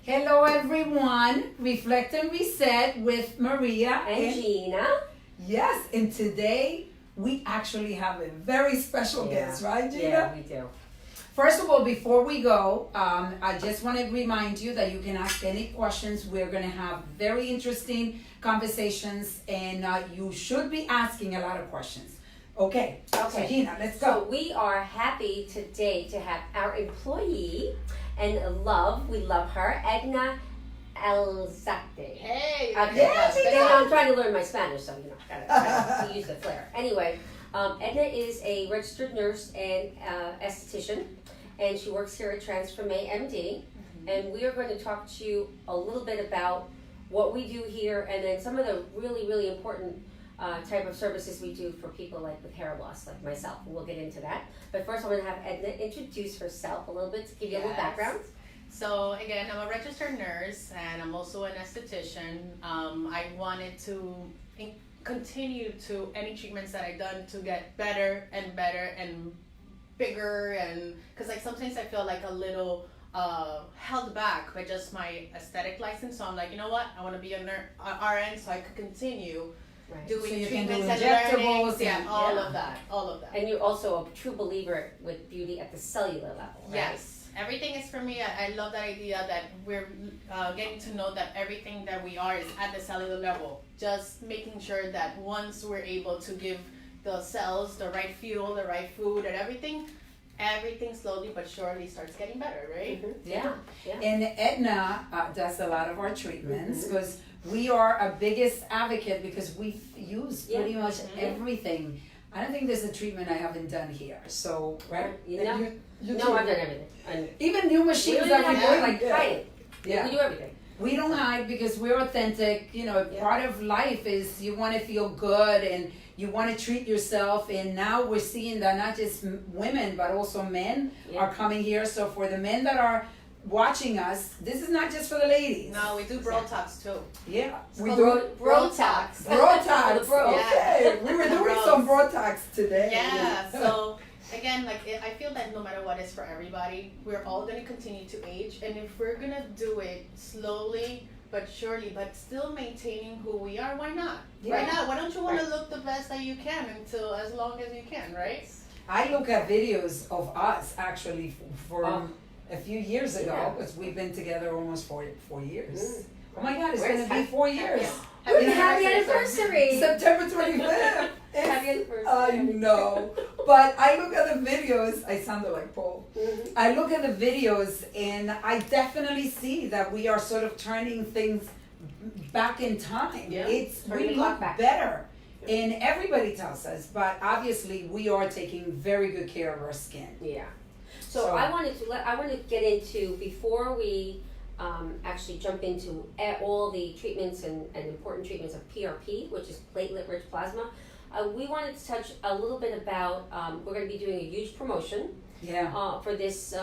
Hello everyone, Reflect and Reset with Maria and Gina. Yes, and today we actually have a very special guest, right Gina? Yeah, we do. First of all, before we go, I just want to remind you that you can ask any questions. We're going to have very interesting conversations and you should be asking a lot of questions. Okay, so Gina, let's go. So we are happy today to have our employee and we love her, Edna Alzate. Hey! Okay, I'm trying to learn my Spanish, so gotta use the flair. Anyway, Edna is a registered nurse and esthetician, and she works here at Transforme MD. And we are going to talk to you a little bit about what we do here, and then some of the really, really important type of services we do for people like with hair loss, like myself, and we'll get into that. But first I'm going to have Edna introduce herself a little bit to give you a little background. So again, I'm a registered nurse and I'm also an esthetician. I wanted to continue to any treatments that I've done to get better and bigger, and because like sometimes I feel like a little held back by just my aesthetic license. So I'm like, you know what, I want to be a RN so I could continue doing treatments and learnings, all of that. And you're also a true believer with beauty at the cellular level, right? Yes, everything is for me. I love that idea that we're getting to know that everything that we are is at the cellular level. Just making sure that once we're able to give the cells the right fuel, the right food, and everything slowly but surely starts getting better, right? Mm-hmm. Yeah. And Edna does a lot of our treatments because we are a biggest advocate because we use pretty much everything. I don't think there's a treatment I haven't done here. So, right? No, I've done everything. Even new machines that we do, like we do everything. We don't hide because we're authentic. You know, part of life is you want to feel good and you want to treat yourself. And now we're seeing that not just women, but also men are coming here. So for the men that are watching us, this is not just for the ladies. No, we do bro talks too. Yeah, we do bro talks. Bro talks. Okay, we were doing some bro talks today. Yeah. So again, like I feel that no matter what is for everybody, we're all gonna continue to age, and if we're gonna do it slowly but surely, but still maintaining who we are, why not? Yeah. Why not? Why don't you want to look the best that you can until as long as you can, right? I look at videos of us actually for a few years ago, because we've been together almost 4 years. Oh my God, it's going to be 4 years. Happy anniversary! September 25th. Happy anniversary. I know. But I look at the videos, I sounded like Paul. I look at the videos and I definitely see that we are sort of turning things back in time. We look better. And everybody tells us, but obviously we are taking very good care of our skin. Yeah. So I want to get into, before we actually jump into all the treatments and important treatments of PRP, which is platelet-rich plasma, we wanted to touch a little bit about, we're going to be doing a huge promotion for this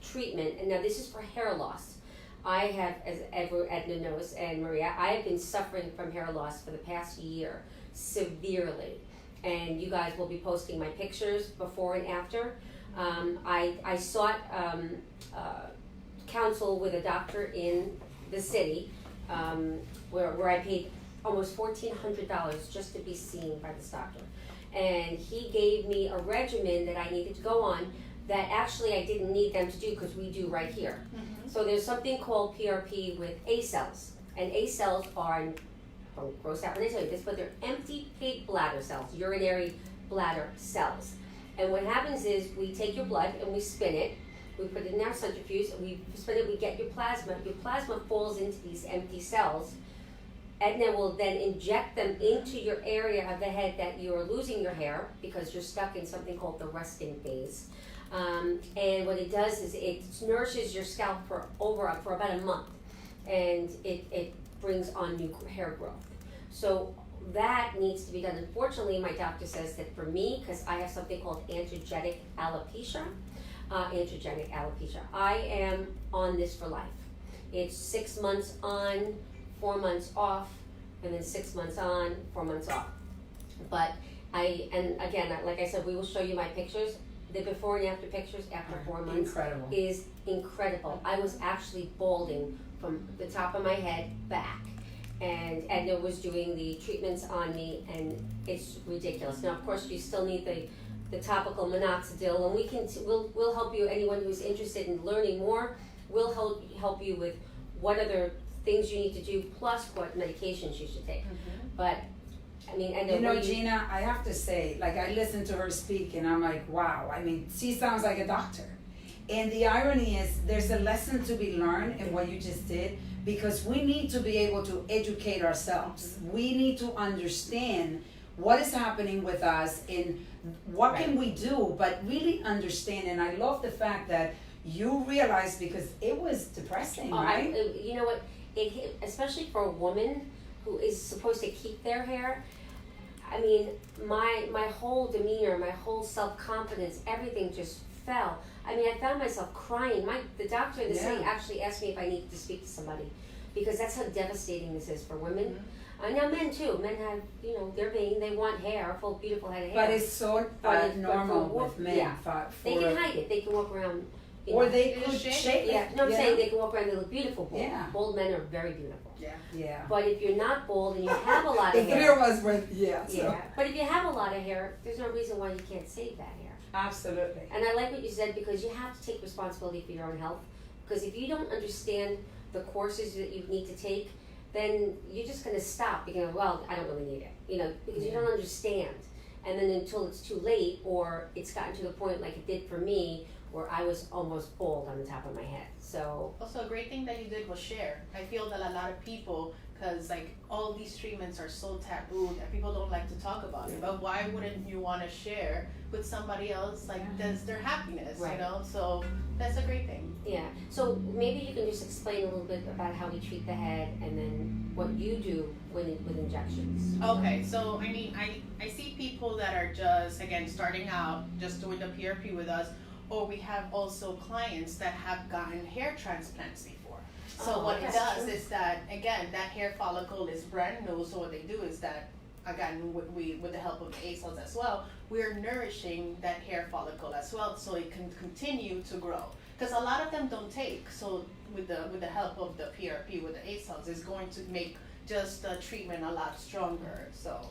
treatment. And now this is for hair loss. I have, as Edna knows, and Maria, I have been suffering from hair loss for the past year, severely. And you guys will be posting my pictures before and after. I sought counsel with a doctor in the city where I paid almost $1,400 just to be seen by this doctor. And he gave me a regimen that I needed to go on that actually I didn't need them to do because we do right here. So there's something called PRP with A cells. And A cells are, don't gross out when I tell you this, but they're empty pig bladder cells, urinary bladder cells. And what happens is we take your blood and we spin it. We put it in our centrifuge and we spin it, we get your plasma. Your plasma falls into these empty cells. Edna will then inject them into your area of the head that you're losing your hair because you're stuck in something called the resting phase. And what it does is it nourishes your scalp for about a month, and it brings on new hair growth. So that needs to be done. Unfortunately, my doctor says that for me, because I have something called androgenic alopecia, I am on this for life. It's 6 months on, 4 months off, and then 6 months on, 4 months off. But and again, like I said, we will show you my pictures. the before and after pictures after 4 months Incredible. is incredible. I was actually balding from the top of my head back. And Edna was doing the treatments on me, and it's ridiculous. Now, of course, you still need the topical minoxidil, and we'll help you. Anyone who's interested in learning more, we'll help you with what other things you need to do, plus what medications you should take. But I mean, and You know, Gina, I have to say, like, I listen to her speak and I'm like, wow, I mean, she sounds like a doctor. And the irony is, there's a lesson to be learned in what you just did, because we need to be able to educate ourselves. We need to understand what is happening with us and what can we do, but really understand. And I love the fact that you realized, because it was depressing, right? You know what? It hit, especially for a woman who is supposed to keep their hair. I mean, my whole demeanor, my whole self-confidence, everything just fell. I mean, I found myself crying. The doctor in the city actually asked me if I needed to speak to somebody, because that's how devastating this is for women. Now men too. Men have, you know, they're vain. They want hair, a full, beautiful head of hair. But it's so normal with men. Yeah. They can hide it. They can walk around. Or know, they could shape it. Yeah, no, I'm saying they can walk around. They look beautiful. Bald. Yeah. Bald men are very beautiful. Yeah. But if you're not bald and you have a lot The of three hair, of us were, so. yeah. But if you have a lot of hair, there's no reason why you can't save that hair. Absolutely. And I like what you said, because you have to take responsibility for your own health. Because if you don't understand the courses that you need to take, then you're just going to stop. You're going to, well, I don't really need it, you know, because you don't understand. And then until it's too late, or it's gotten to the point like it did for me, where I was almost bald on the top of my head. So also, a great thing that you did was share. I feel that a lot of people, because like all these treatments are so taboo that people don't like to talk about it. But why wouldn't you want to share with somebody else, like that's their happiness, you know? So that's a great thing. yeah, so maybe you can just explain a little bit about how we treat the head, and then what you do with injections. Okay, so I mean, I see people that are just, again, starting out, just doing the PRP with us, or we have also clients that have gotten hair transplants before. So what it does is that, again, that hair follicle is brand new, so what they do is that, again, with the help of the A cells as well, we're nourishing that hair follicle as well, so it can continue to grow. Because a lot of them don't take, so with the help of the PRP, with the A cells, is going to make just the treatment a lot stronger. So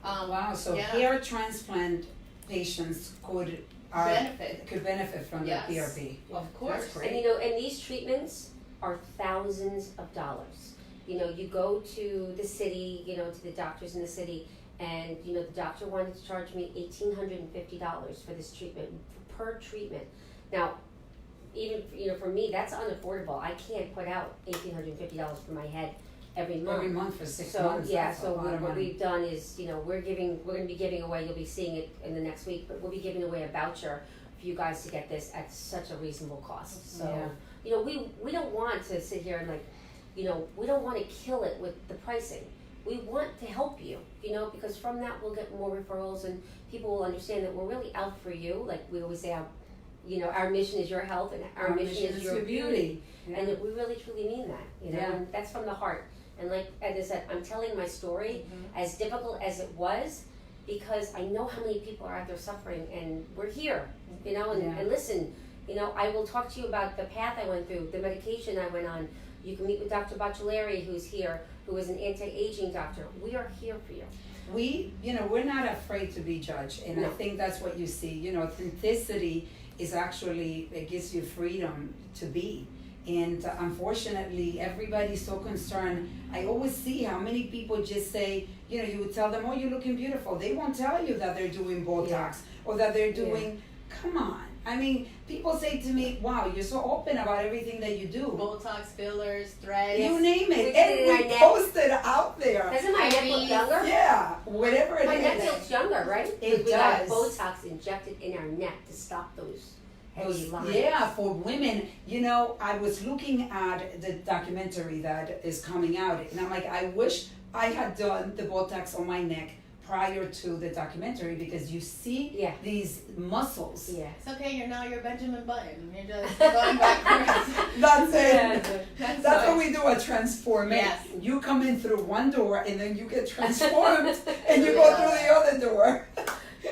wow, so hair transplant patients could benefit from the PRP. Of course. That's great. And you know, and these treatments are thousands of dollars. You know, you go to the city, you know, to the doctors in the city, and you know, the doctor wanted to charge me $1,850 for this treatment, per treatment. Now, even, you know, for me, that's unaffordable. I can't put out $1,850 for my head every month. Every month for 6 So months. yeah, That's so a lot of what money. we've done is, you know, we're going to be giving away. You'll be seeing it in the next week, but we'll be giving away a voucher for you guys to get this at such a reasonable cost. So you know, we don't want to sit here and like, you know, we don't want to kill it with the pricing. We want to help you, you know, because from that we'll get more referrals, and people will understand that we're really out for you. Like we always say, you know, our mission is your health, and our mission is your beauty. Yeah. And we really truly mean that, you know, and that's from the heart. And like Edna said, I'm telling my story, as difficult as it was, because I know how many people are out there suffering, and we're here, you know, and listen, you know, I will talk to you about the path I went through, the medication I went on. You can meet with Dr. Baccelleri, who's here, who is an anti-aging doctor. We are here for you. We, you know, we're not afraid to be judged, and I think that's what you see. You know, authenticity is actually, it gives you freedom to be. And unfortunately, everybody's so concerned. I always see how many people just say, you know, you would tell them, oh, you're looking beautiful. They won't tell you that they're doing Botox or that they're doing, come on. I mean, people say to me, wow, you're so open about everything that you do. Botox, fillers, threads. You name it. And we post it out there. Doesn't my neck look younger? Yeah, whatever it is. My neck looks younger, right? It we got does. Botox injected in our neck to stop those heavy lines. Yeah, for women. You know, I was looking at the documentary that is coming out, and I'm like, I wish I had done the Botox on my neck prior to the documentary, because you see these muscles. Yeah. It's okay, you're Benjamin Button. You're just going backwards. That's it. That's what we do at Transform. Yes. You come in through one door and then you get transformed and you go through the other door.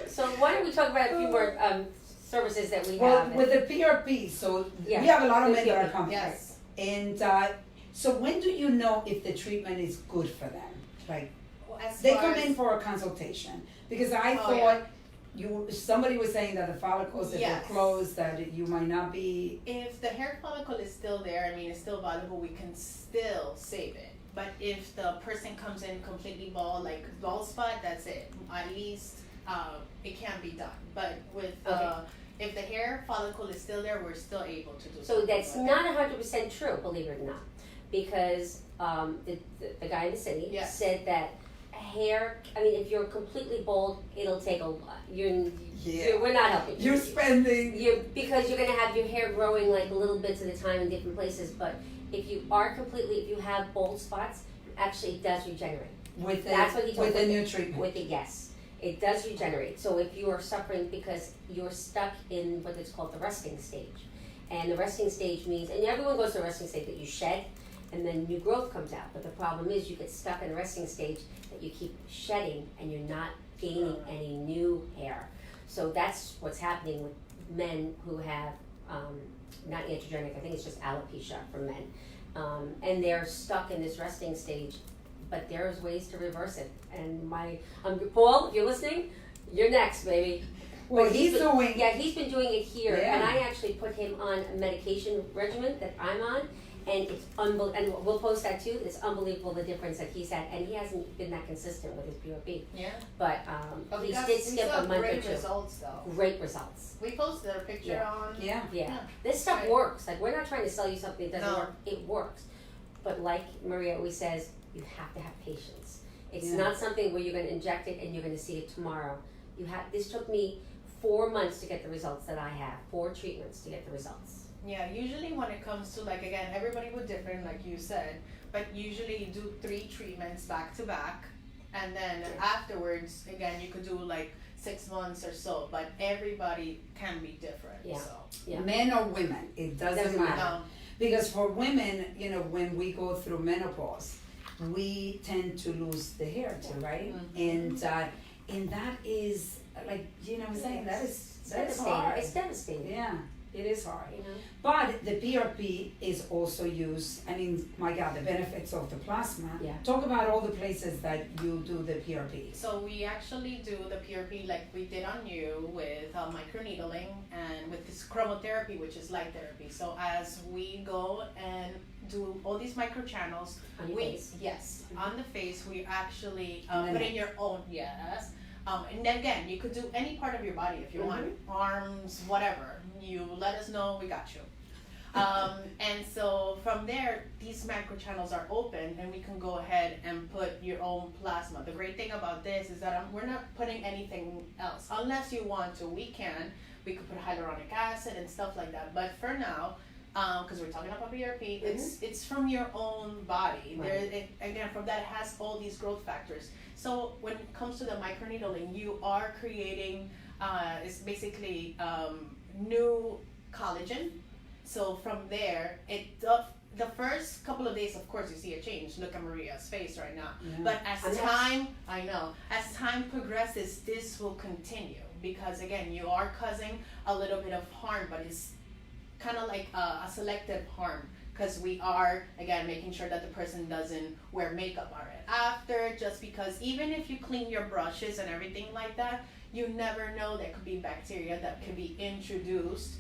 So why don't we talk about a few more services that we Well, have. with the PRP, so Yeah, we have a lot of the men that are PRP, coming. Yes. And so when do you know if the treatment is good for them? Like, Well, as they far come as- in for a consultation, because I Oh, thought yeah. somebody was saying that the follicles, if Yes. they're closed, that you might not be. If the hair follicle is still there, I mean, it's still valuable, we can still save it. But if the person comes in completely bald, like bald spot, that's it. At least it can be done. But with if the hair follicle is still there, we're still able to do. So something that's with not 100% true, believe it or not, because the guy in the city Yes. said that hair. I mean, if you're completely bald, it'll take a lot. We're not helping you. You're spending. Because you're gonna have your hair growing like little bits at a time in different places. But if you have bald spots, actually it does regenerate. That's what he told with me. the new treatment. With the yes, it does regenerate. So if you are suffering because you're stuck in what is called the resting stage, and the resting stage means, and everyone goes to the resting stage that you shed, and then new growth comes out. But the problem is you get stuck in a resting stage that you keep shedding, and you're not gaining any new hair. So that's what's happening with men who have not androgenic. I think it's just alopecia for men, and they're stuck in this resting stage. But there's ways to reverse it. And Paul, if you're listening, you're next, baby. Well, But he's doing. Yeah, he's been doing it here, Yeah. and I actually put him on a medication regimen that I'm on, and it's unbelievable. And we'll post that too. It's unbelievable the difference that he's had, and he hasn't been that consistent with his PRP. Yeah. But But he we did skip saw a month or great two. results though. Great results. We posted a picture Yeah. on. Yeah. Yeah, this stuff Right. works. Like, we're not trying to sell you something that doesn't No. work. It works. But like Maria always says, you have to have patience. It's Yeah. not something where you're going to inject it and you're going to see it tomorrow. This took me 4 months to get the results that I have. 4 treatments to get the results. Yeah, usually when it comes to, like, again, everybody would differ, like you said, but usually you do 3 treatments back to back, and then afterwards, again, you could do like 6 months or so, but everybody can be different. Yeah. So Yeah. Men or women, it doesn't Doesn't matter. no. Because for women, when we go through menopause, we tend to lose the hair too, right? Mhm. And that is like Gina was saying, that is It's that is devastating. hard. It's devastating. Yeah, it is hard. You know? But the PRP is also used. I mean, my God, the benefits of the plasma. Yeah. Talk about all the places that you do the PRP. So we actually do the PRP like we did on you with microneedling and with this chromotherapy, which is light therapy. So as we go and do all these microchannels, On your face. yes, on the face, we actually And the put neck. in your own, yes. And then again, you could do any part of your body if you want, arms, whatever. You let us know, we got you. And so from there, these microchannels are open, and we can go ahead and put your own plasma. The great thing about this is that we're not putting anything else, unless you want to. We could put hyaluronic acid and stuff like that. But for now, because we're talking about PRP, it's from your own body. Right. Again, from that, it has all these growth factors. So when it comes to the microneedling, you are creating, it's basically new collagen. So from there, the first couple of days, of course, you see a change. Look at Maria's face right now. Yeah. But as time progresses, this will continue, because again, you are causing a little bit of harm, but it's kind of like a selective harm, because we are, again, making sure that the person doesn't wear makeup right after, just because even if you clean your brushes and everything like that, you never know, there could be bacteria that could be introduced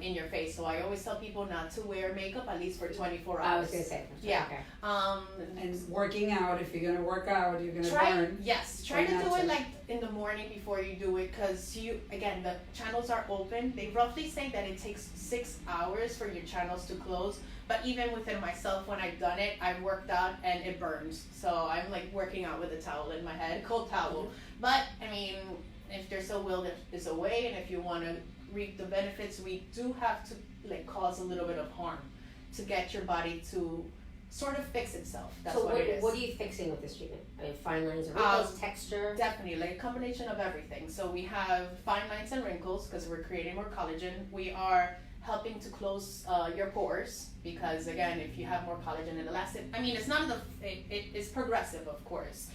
in your face. So I always tell people not to wear makeup at least for 24 hours. I was going to say. Yeah. Okay. And working out, if you're gonna work out, you're gonna Try burn. try to Try do not it to. like in the morning before you do it, because again, the channels are open. They roughly say that it takes 6 hours for your channels to close, but even within myself, when I've done it, I've worked out and it burns, so I'm like working out with a towel in my head, cold towel. But I mean, if there's a will, there's a way, and if you want to reap the benefits, we do have to like cause a little bit of harm to get your body to sort of fix itself. That's So what it is. what are you fixing with this treatment? I mean, fine lines and wrinkles, texture? Definitely, like a combination of everything. So we have fine lines and wrinkles because we're creating more collagen. We are helping to close your pores, because again, if you have more collagen and elastin, I mean, it's not it is progressive, of course.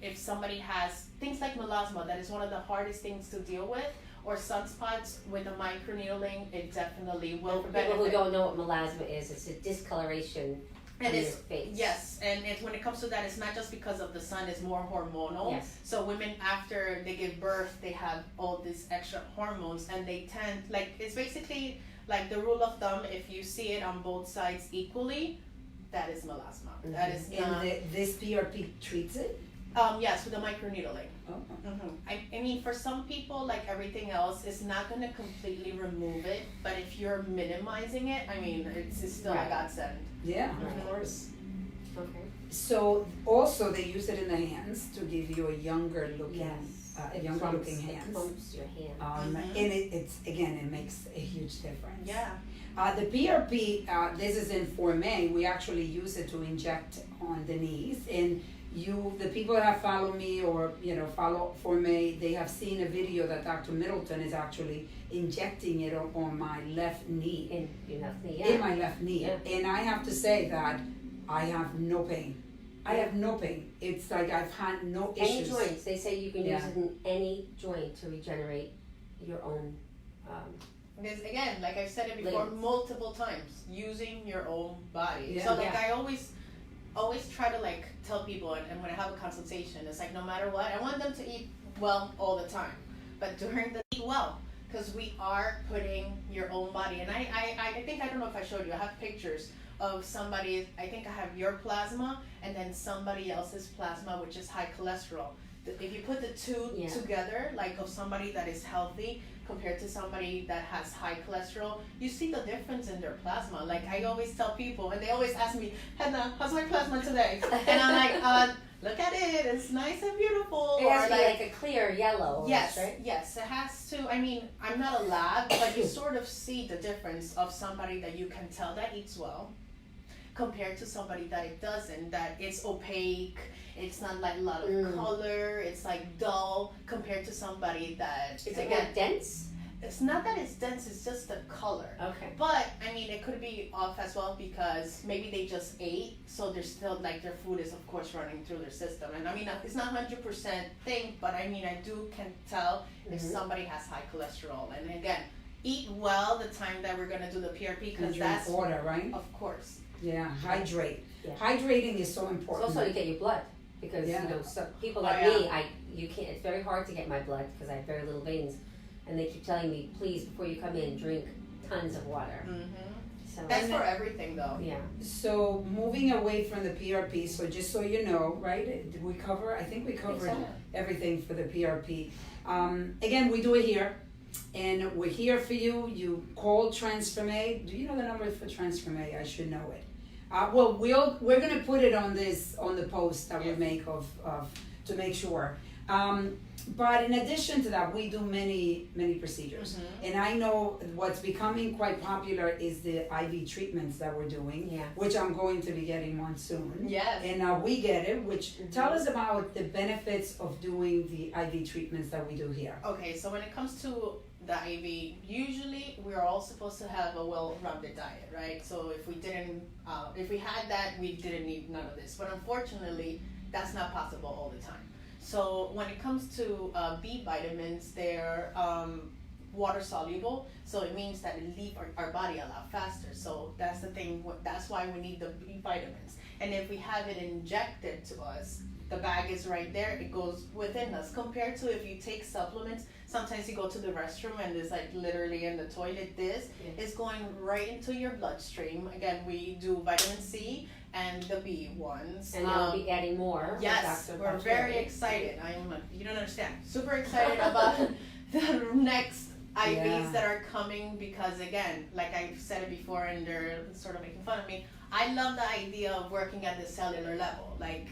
If somebody has things like melasma, that is one of the hardest things to deal with, or sunspots with the microneedling, it definitely will For benefit. people who don't know what melasma is, it's a discoloration And on your it's, face. yes, and when it comes to that, it's not just because of the sun, it's more hormonal. Yes. So women, after they give birth, they have all these extra hormones, and they tend, like, it's basically like the rule of thumb, if you see it on both sides equally, that is melasma. Mm-hmm. That is And not, this PRP treats it? yes, with the microneedling. Oh. I mean, for some people, like everything else, it's not going to completely remove it, but if you're minimizing it, I mean, it's still Right. a godsend. Yeah, Right. of course. Okay. So also they use it in the hands to give you a younger looking, Yes. It younger clumps- looking It hands. clumps your hand. And it's again, it makes a huge difference. Yeah. The PRP, this is in Forme. We actually use it to inject on the knees. And the people that have followed me or follow Forme, they have seen a video that Dr. Middleton is actually injecting it on my left knee. In your left knee, yeah. In my left knee. Yeah. And I have to say that I have no pain. I have no pain. It's like I've had no Any issues. joints, they say you can use Yeah. it in any joint to regenerate your own. Because again, like I've said it before Limbs. multiple times, using your own body. Yeah. So like Yeah. I always try to like tell people, and when I have a consultation, it's like no matter what, I want them to eat well all the time, but during the eat well, because we are putting your own body. And I think, I don't know if I showed you, I have pictures of somebody, I think I have your plasma and then somebody else's plasma, which is high cholesterol. If you put the two Yeah. together, like of somebody that is healthy compared to somebody that has high cholesterol, you see the difference in their plasma. Like I always tell people, and they always ask me, Edna, how's my plasma today? And I'm like, look at it, it's nice and beautiful. It has Or to be like a clear yellow. yes, Right? yes, it has to. I mean, I'm not a lab, but you sort of see the difference of somebody that you can tell that eats well compared to somebody that it doesn't, that it's opaque, it's not like a lot of color, it's like dull compared to somebody that, Is it again, more dense? it's not that it's dense, it's just the color. Okay. But, I mean, it could be off as well because maybe they just ate, so they're still, like, their food is, of course, running through their system. And, I mean, it's not 100% thing, but, I mean, I can tell if somebody has high cholesterol. And, again, eat well the time that we're going to do the PRP And because drink that's, water, right? of course. Yeah, hydrate. Yeah. Hydrating is so It's important. also to get your blood because Yeah. some people Oh, like yeah. me, you can't. It's very hard to get my blood because I have very little veins, and they keep telling me, please, before you come in, drink tons of water. So That's for everything, though. yeah. So moving away from the PRP, so just so you know, right? Did we cover? I think we covered so. everything for the PRP. Again, we do it here, and we're here for you. You call Transforme. Do you know the number for Transforme? I should know it. Well, we're gonna put it on the post that we make of to make sure. But in addition to that, we do many procedures, and I know what's becoming quite popular is the IV treatments that we're doing, Yeah. which I'm going to be getting one soon. Yes. And we get it. Which tell us about the benefits of doing the IV treatments that we do here. Okay, so when it comes to the IV, usually we're all supposed to have a well-rounded diet, right? So if we had that, we didn't need none of this. But unfortunately, that's not possible all the time. So when it comes to B vitamins, they're water soluble, so it means that it leaves our body a lot faster. So that's the thing. That's why we need the B vitamins. And if we have it injected to us, the bag is right there. It goes within us. Compared to if you take supplements, sometimes you go to the restroom and it's like literally in the toilet. This is going right into your bloodstream. Again, we do vitamin C and the B ones. And you'll be adding more. with Yes, Dr. we're Consultation. very excited. You don't understand. Super excited about the next IVs Yeah. that are coming because again, like I've said it before and they're sort of making fun of me, I love the idea of working at the cellular level. Like,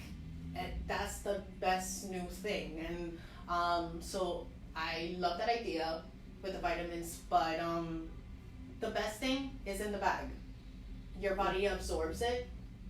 that's the best new thing. And so I love that idea with the vitamins, but the best thing is in the bag. Your body absorbs it,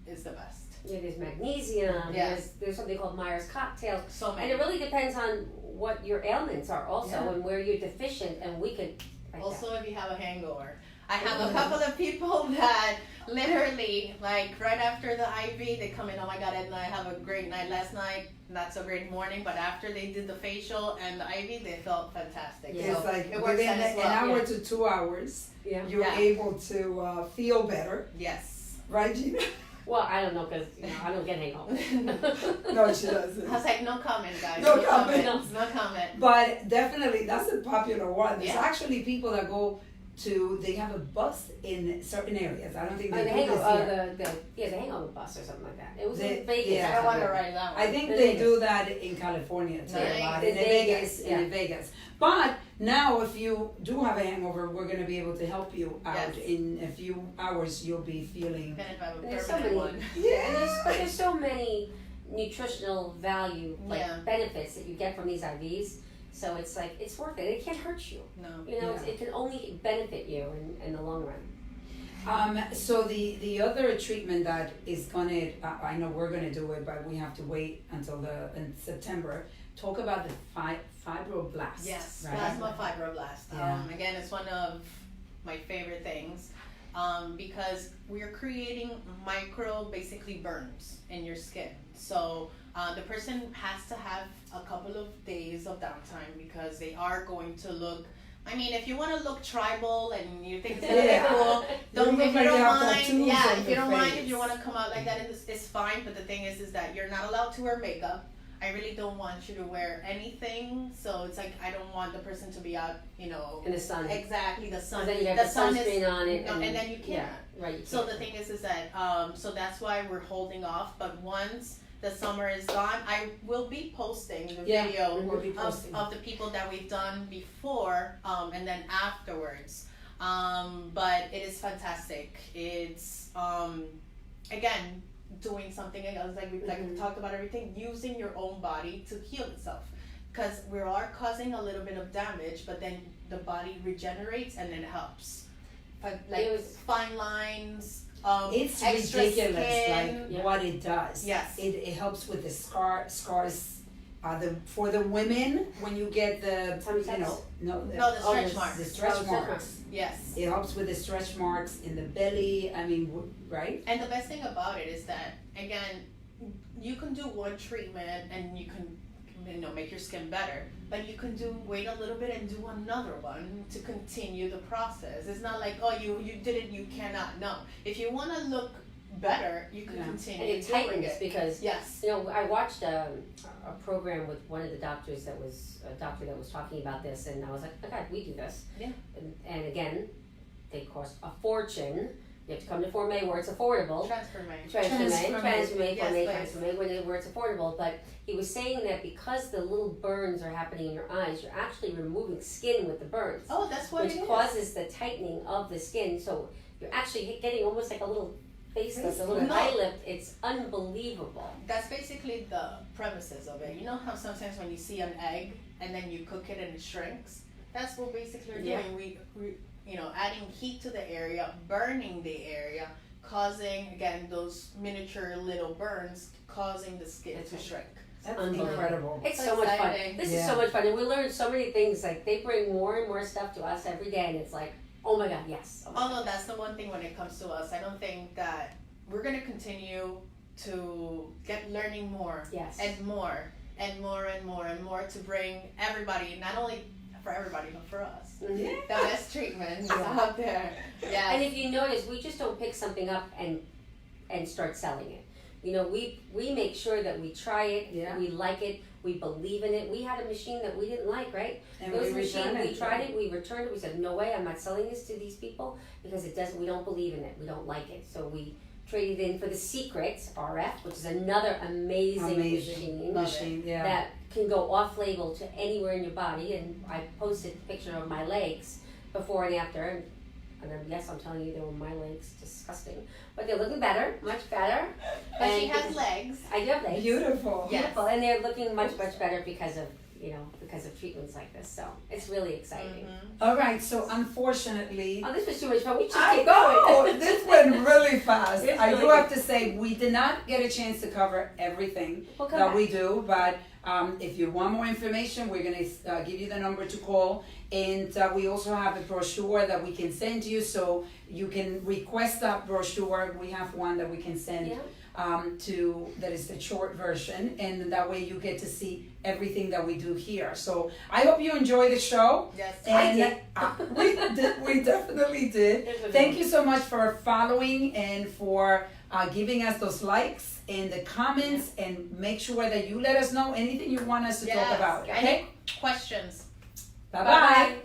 is the best. Yeah, there's magnesium. Yes. There's something called Myers cocktail. So And many. it really depends on what your ailments are also Yeah. and where you're deficient, and we could Also, if you have a hangover. I have a couple of people that Literally, like right after the IV, they come in, oh my God, Edna, I have a great night last night, not so great morning, but after they did the facial and the IV, they felt fantastic. It's So like it works within out as an well. hour to 2 hours, Yeah. you're able to feel better, Yes. right, Gina? Well, I don't know because I don't get hangovers. No, she doesn't. I was like, no comment, guys. No comment. No comment. But definitely, that's a popular one. There's Yeah. actually people that go to, they have a bus in certain areas. I don't think Oh, they the do this hangover, here. the hangover bus or something like that. It was The- in Vegas. yeah. I want to write that one. I think In they Vegas. do that in California too. Nice. A lot. In In Vegas, Vegas, in Vegas. But now, if you do have a hangover, we're going to be able to help you out. Yes. In a few hours, you'll be feeling. And if I have a And there's so permanent many, one. and there's so many nutritional value, like Yeah. benefits that you get from these IVs. So it's like, it's worth it. It can't hurt you. No. You know, Yeah. it can only benefit you in the long run. So the other treatment that is gonna, I know we're gonna do it, but we have to wait until in September. Talk about the fibroblasts. Yes, right? plasma fibroblast. Yeah. Again, it's one of my favorite things because we're creating micro, basically burns in your skin. So the person has to have a couple of days of downtime because they are going to look. I mean, if you want to look tribal and you think it's gonna Yeah. be cool, don't look if like you you don't have mind. tattoos Yeah, on if you your don't mind, face. if you want to come out like that, it's fine. But the thing is that you're not allowed to wear makeup. I really don't want you to wear anything. So it's like I don't want the person to be out, you know, In the sun. exactly the sun. And then you have the the sun sunscreen is, on it. no, and then you can't. Yeah, right. You So can't. the thing is that so that's why we're holding off. But once the summer is gone, I will be posting the Yeah, video we'll be posting. of the people that we've done before and then afterwards. But it is fantastic. It's again doing something else like we talked about everything, using your own body to heal itself. Because we are causing a little bit of damage, but then the body regenerates and then helps. But like fine lines, It's extra ridiculous, skin. like what it does. Yes. It helps with the scars. For the women when you get the Tummy you know tucks? No, the stretch the- marks. the stretch stretch marks. marks. Yes. It helps with the stretch marks in the belly. I mean, right? And the best thing about it is that again, you can do one treatment and you can make your skin better, but you can wait a little bit and do another one to continue the process. It's not like, oh, you did it, you cannot. No, if you want to look better, you can continue And it doing tightens it. because Yes. you know, I watched a program with one of the doctors that was a doctor that was talking about this, and I was like, oh God, we do this. Yeah. And again, they cost a fortune. You have to come to Form A where it's affordable. Transformation. Where it's affordable. But he was saying that because the little burns are happening in your eyes, you're actually removing skin with the burns, Oh, that's what which it is. causes the tightening of the skin. So you're actually getting almost like a little facelift, a little No. eye lift. It's unbelievable. That's basically the premises of it. You know how sometimes when you see an egg and then you cook it and it shrinks? That's what basically we're Yeah. doing. We adding heat to the area, burning the area, causing again those miniature little burns, causing the skin to shrink. That's Unbelievable. incredible. It's So so much fun. exciting. This is Yeah. so much fun, and we learn so many things. Like they bring more and more stuff to us every day, and it's like, oh my God, yes. Oh my God. Although that's the one thing when it comes to us, I don't think that we're gonna continue to get learning more Yes. and more and more and more and more to bring everybody, not only for everybody but for us. Mhm. Yeah. The best treatments out there. Yeah. And if you notice, we just don't pick something up and start selling it. You know, we make sure that we try it, Yeah. we like it, we believe in it. We had a machine that we didn't like, right? And It was we a machine, return we it. tried it, we returned it, we said, no way, I'm not selling this to these people because we don't believe in it, we don't like it. So we traded in for the Secret RF, which is another amazing machine Yeah. that can go off label to anywhere in your body. And I posted a picture of my legs before and after. And then, yes, I'm telling you, they were my legs, disgusting. But they're looking better, much better. But she And has legs. I do have legs. Beautiful. Yeah. Beautiful. And they're looking much, much better because of treatments like this. So it's really exciting. Mm-hmm. All right. So unfortunately, Oh, this was too much fun. We should I keep know going. this went really fast. It's I do really have to say we did not get a chance to cover everything We'll come that back. we do, but if you want more information, we're gonna give you the number to call, And we also have a brochure that we can send you, so you can request that brochure. We have one that we can send that is the short version, and that way you get to see everything that we do here. So I hope you enjoy the show. Yes, and I did. we definitely did. Thank you so much for following and for giving us those likes and the comments, and make sure that you let us know anything you want us to talk about. Okay? Any questions? Bye-bye.